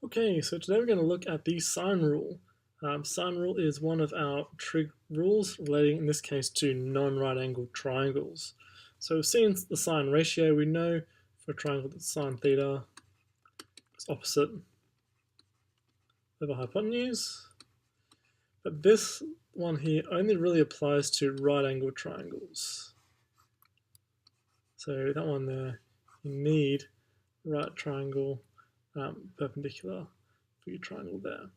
Okay, so today we're going to look at the sine rule. Sine rule is one of our trig rules relating, in this case, to non-right angled triangles. So since the sine ratio, we know for a triangle that sine theta is opposite over hypotenuse. But this one here only really applies to right angled triangles. So that one there, you need right triangle perpendicular for your triangle there.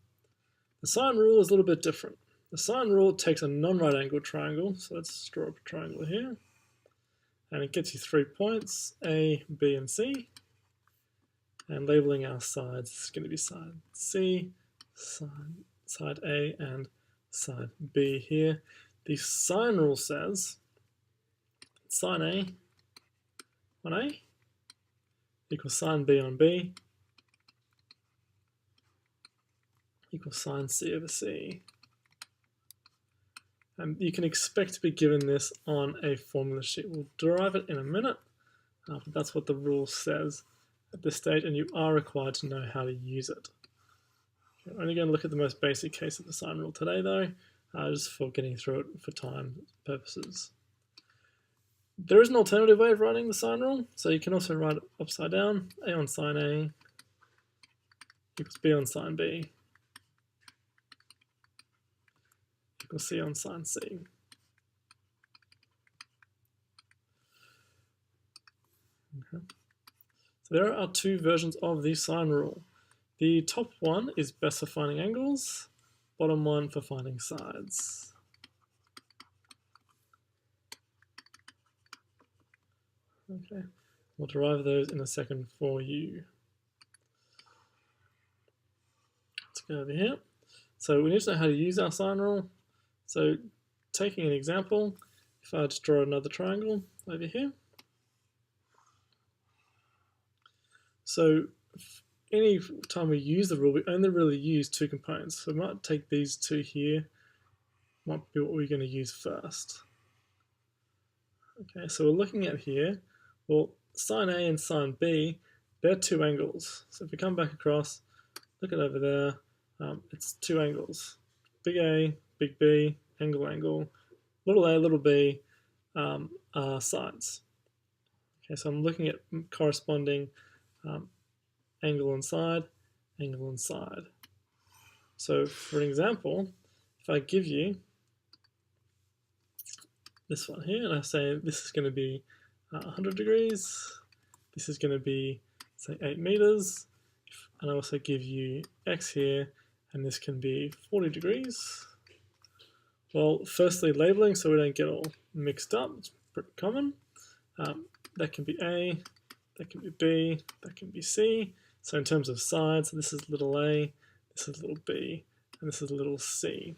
The sine rule is a little bit different. The sine rule takes a non-right angled triangle, so let's draw up a triangle here, and it gets you 3 points, A, B, and C, and labeling our sides is going to be side C, side A, and side B here. The sine rule says sine A on A equals sine B on B equals sine C over C. And you can expect to be given this on a formula sheet. We'll derive it in a minute, but that's what the rule says at this stage, and you are required to know how to use it. We're only going to look at the most basic case of the sine rule today, though, just for getting through it for time purposes. There is an alternative way of writing the sine rule, so you can also write it upside down. A on sine A equals B on sine B equals C on sine C. Okay. So there are two versions of the sine rule. The top one is best for finding angles, bottom one for finding sides. Okay, we'll derive those in a second for you. Let's go over here. So we need to know how to use our sine rule. So taking an example, if I just draw another triangle over here. So any time we use the rule, we only really use two components. So we might take these two here, might be what we're going to use first. Okay, so we're looking at here, well, sine A and sine B, they're two angles. So if we come back across, look at over there, it's two angles. Big A, big B, angle, angle, little a, little b are sides. Okay, so I'm looking at corresponding angle and side, angle and side. So for an example, if I give you this one here, and I say this is going to be 100 degrees, this is going to be, say, 8 meters, and I also give you x here, and this can be 40 degrees. Well, firstly, labeling so we don't get all mixed up, it's pretty common. That can be A, that can be B, that can be C. So in terms of sides, this is little a, this is little b, and this is little c.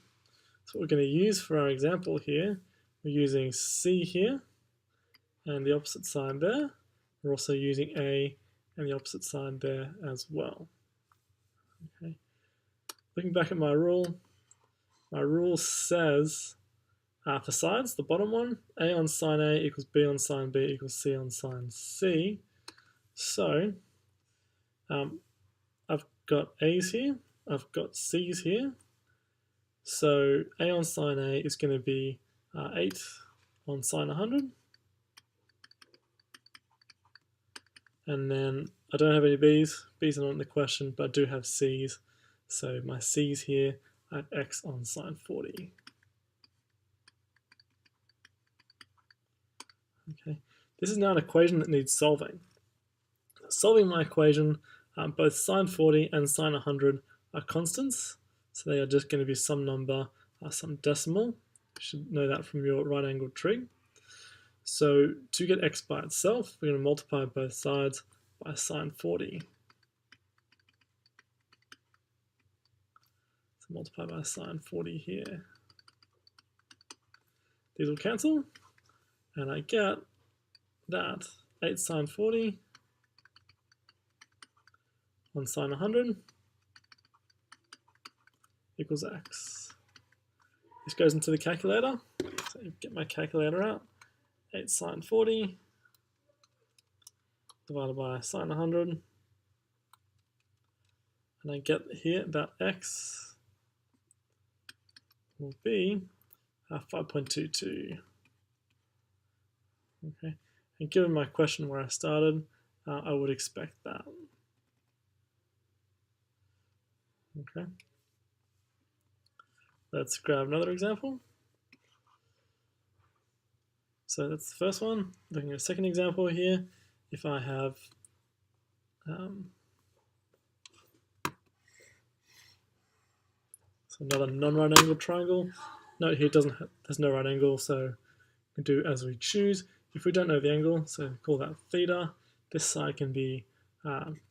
So what we're going to use for our example here, we're using C here, and the opposite side there. We're also using A and the opposite side there as well. Okay. Looking back at my rule says for sides, the bottom one, A on sine A equals B on sine B equals C on sine C. So I've got A's here, I've got C's here. So A on sine A is going to be 8 on sine 100. And then I don't have any B's. B's are not in the question, but I do have C's. So my C's here, I have x on sine 40. Okay, this is now an equation that needs solving. Solving my equation, both sine 40 and sine 100 are constants. So they are just going to be some number, some decimal. You should know that from your right angled trig. So to get x by itself, we're going to multiply both sides by sine 40. So multiply by sine 40 here. These will cancel, and I get that 8 sine 40 on sine 100 equals x. This goes into the calculator, so get my calculator out. 8 sine 40 divided by sine 100. and I get here that x will be 5.22. Okay, and given my question where I started, I would expect that. Okay, let's grab another example. So that's the first one. Looking at a second example here, if I have so another non-right angled triangle. Note here there's no right angle, so we do as we choose. If we don't know the angle, so call that theta. This side can be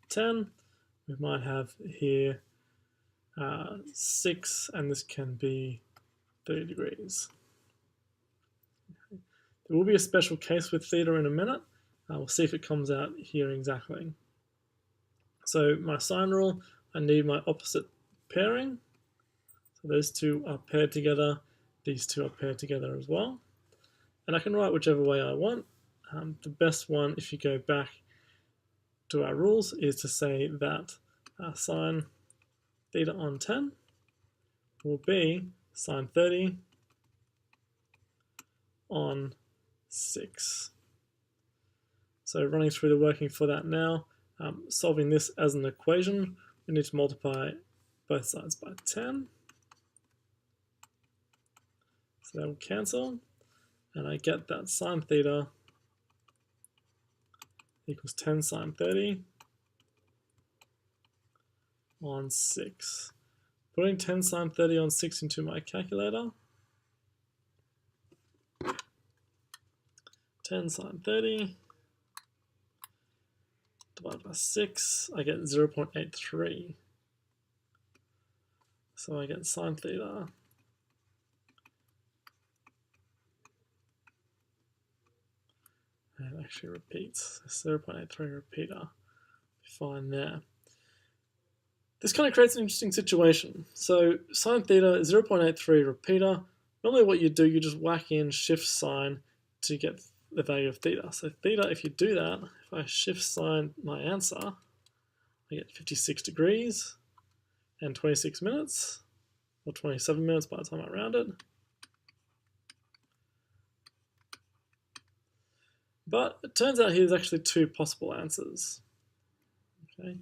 10. We might have here 6, and this can be 30 degrees. There will be a special case with theta in a minute. We'll see if it comes out here exactly. So my sine rule, I need my opposite pairing. So those two are paired together. These two are paired together as well. And I can write whichever way I want. The best one, if you go back to our rules, is to say that sine theta on 10 will be sine 30 on 6. So running through the working for that now, solving this as an equation, we need to multiply both sides by 10. So that will cancel, and I get that sine theta equals 10 sine 30 on 6. Putting 10 sine 30 on 6 into my calculator, 10 sine 30 divided by 6, I get 0.83. So I get sine theta and it actually repeats. 0.83 repeater. Fine there. This kind of creates an interesting situation. So sine theta is 0.83 repeater. Normally what you do, you just whack in shift sine to get the value of theta. So theta, if you do that, if I shift sine my answer, I get 56 degrees and 26 minutes, or 27 minutes by the time I round it. But it turns out here's actually two possible answers. Okay.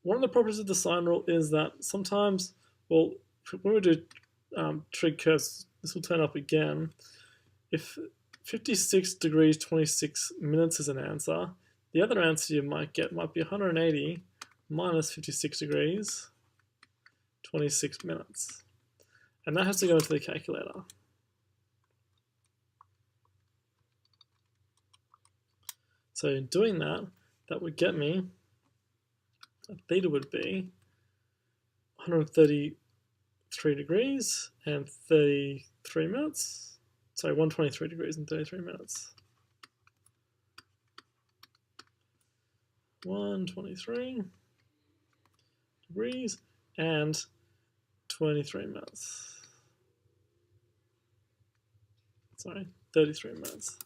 One of the properties of the sine rule is that sometimes, well, when we do trig curves, this will turn up again. If 56 degrees 26 minutes is an answer, the other answer you might get might be 180 minus 56 degrees 26 minutes. And that has to go into the calculator. So in doing that, that would get me, theta would be 133 degrees and 33 minutes. Sorry, 123 degrees and 33 minutes. 123 degrees and 23 minutes. Sorry, 33 minutes.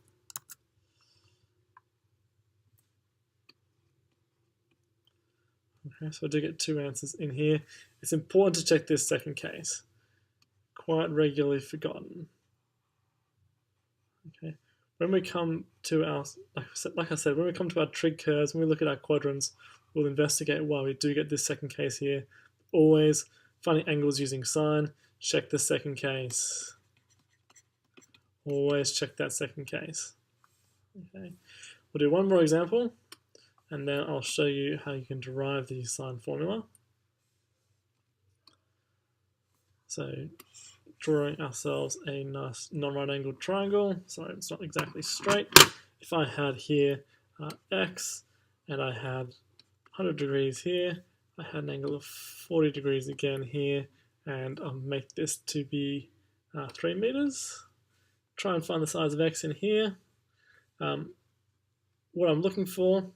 Okay, so I do get two answers in here. It's important to check this second case. Quite regularly forgotten. Okay, when we come to our, like I said, when we come to our trig curves, when we look at our quadrants, we'll investigate why we do get this second case here. Always finding angles using sine, check the second case. Always check that second case. Okay, we'll do one more example, and then I'll show you how you can derive the sine formula. So drawing ourselves a nice non-right angled triangle. Sorry, it's not exactly straight. If I had here x and I had 100 degrees here, I had an angle of 40 degrees again here, and I'll make this to be 3 meters. Try and find the size of x in here. What I'm looking for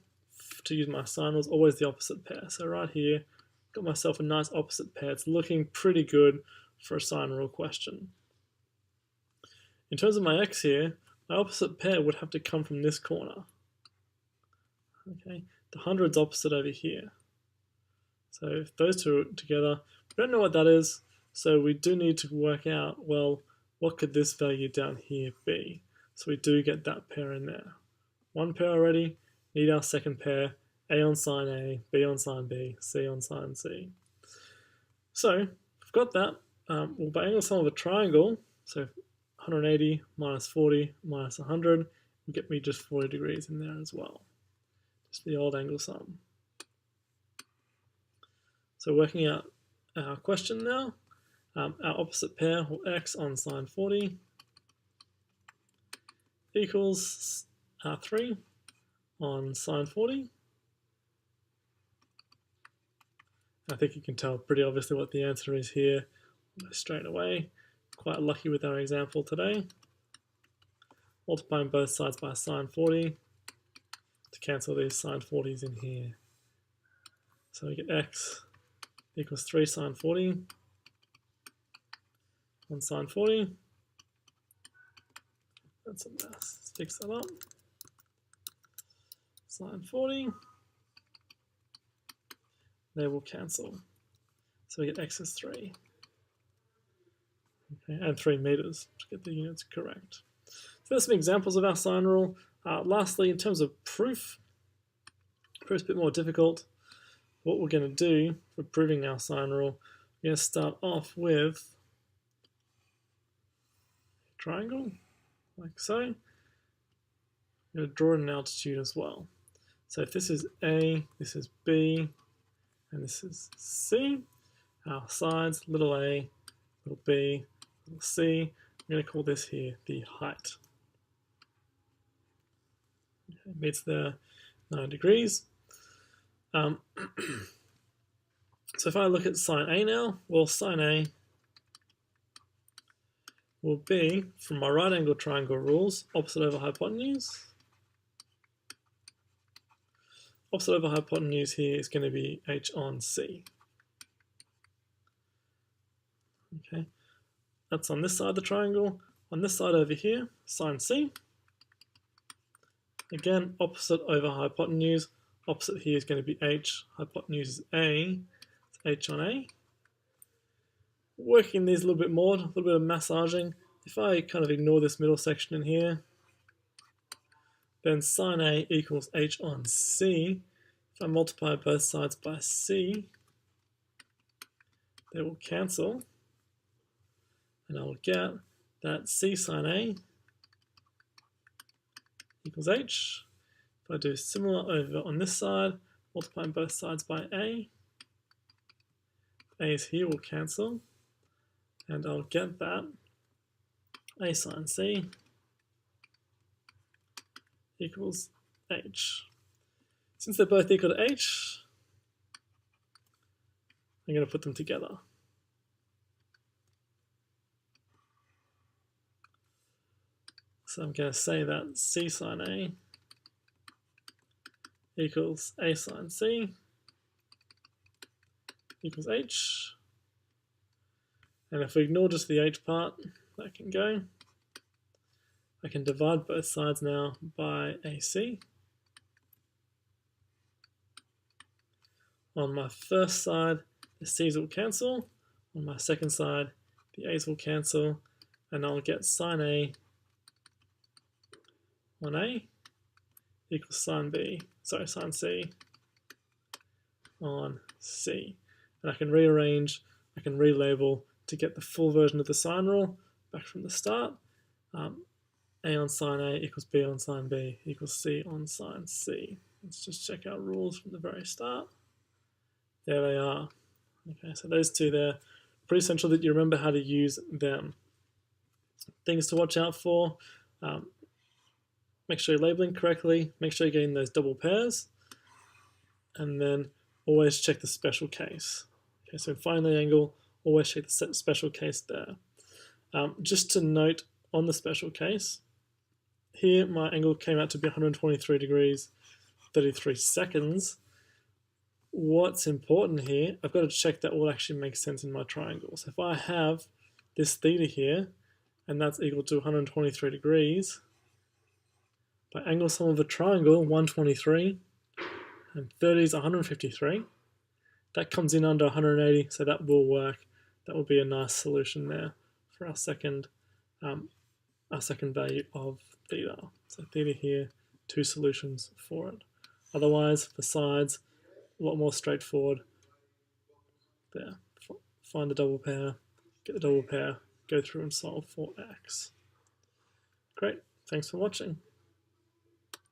to use my sine rule is always the opposite pair. So right here, got myself a nice opposite pair. It's looking pretty good for a sine rule question. In terms of my x here, my opposite pair would have to come from this corner. Okay, the 100's opposite over here. So if those two are together, we don't know what that is, so we do need to work out, well, what could this value down here be? So we do get that pair in there. One pair already, need our second pair, A on sine A, B on sine B, C on sine C. So we've got that. Well, by angle sum of a triangle, so 180 minus 40 minus 100 will get me just 40 degrees in there as well. Just the old angle sum. So working out our question now, our opposite pair, or x on sine 40, equals 3 on sine 40. I think you can tell pretty obviously what the answer is here straight away. Quite lucky with our example today. Multiplying both sides by sine 40 to cancel these sine 40s in here. So we get x equals 3 sine 40 on sine 40. That's a mess. Let's fix that up. Sine 40. They will cancel. So we get x is 3. Okay, and 3 meters to get the units correct. So there's some examples of our sine rule. Lastly, in terms of proof's a bit more difficult. What we're going to do for proving our sine rule, we're going to start off with a triangle, like so. I'm going to draw an altitude as well. So if this is A, this is B, and this is C, our sides, little a, little b, little c, I'm going to call this here the height. Okay, meets the 9 degrees. So if I look at sine A now, well, sine A will be, from my right angle triangle rules, opposite over hypotenuse. Opposite over hypotenuse here is going to be h on c. Okay, that's on this side of the triangle. On this side over here, sine c. Again, opposite over hypotenuse. Opposite here is going to be h. Hypotenuse is a. It's h on a. Working these a little bit more, a little bit of massaging. If I kind of ignore this middle section in here, then sine a equals h on c. If I multiply both sides by c, they will cancel. And I will get that c sine a equals h. If I do similar over on this side, multiplying both sides by a's here will cancel, and I'll get that a sine c equals h. Since they're both equal to h, I'm going to put them together. So I'm going to say that c sine a equals a sine c equals h. And if we ignore just the h part, that can go. I can divide both sides now by ac. On my first side, the c's will cancel. On my second side, the a's will cancel. And I'll get sine a on a equals sine c on c. And I can rearrange, I can relabel to get the full version of the sine rule back from the start. A on sine a equals b on sine b equals c on sine c. Let's just check our rules from the very start. There they are. Okay, so those two there, pretty essential that you remember how to use them. Things to watch out for. Make sure you're labeling correctly, make sure you're getting those double pairs, and then always check the special case. Okay, so in finding the angle, always check the special case there. Just to note on the special case, here my angle came out to be 123 degrees, 33 seconds. What's important here, I've got to check that will actually make sense in my triangle. So if I have this theta here, and that's equal to 123 degrees, by angle sum of a triangle, 123, and 30 is 153. that comes in under 180, so that will work. That will be a nice solution there for our second value of theta. So theta here, 2 solutions for it. Otherwise, for sides, a lot more straightforward. There, find the double pair, get the double pair, go through and solve for x. Great, thanks for watching.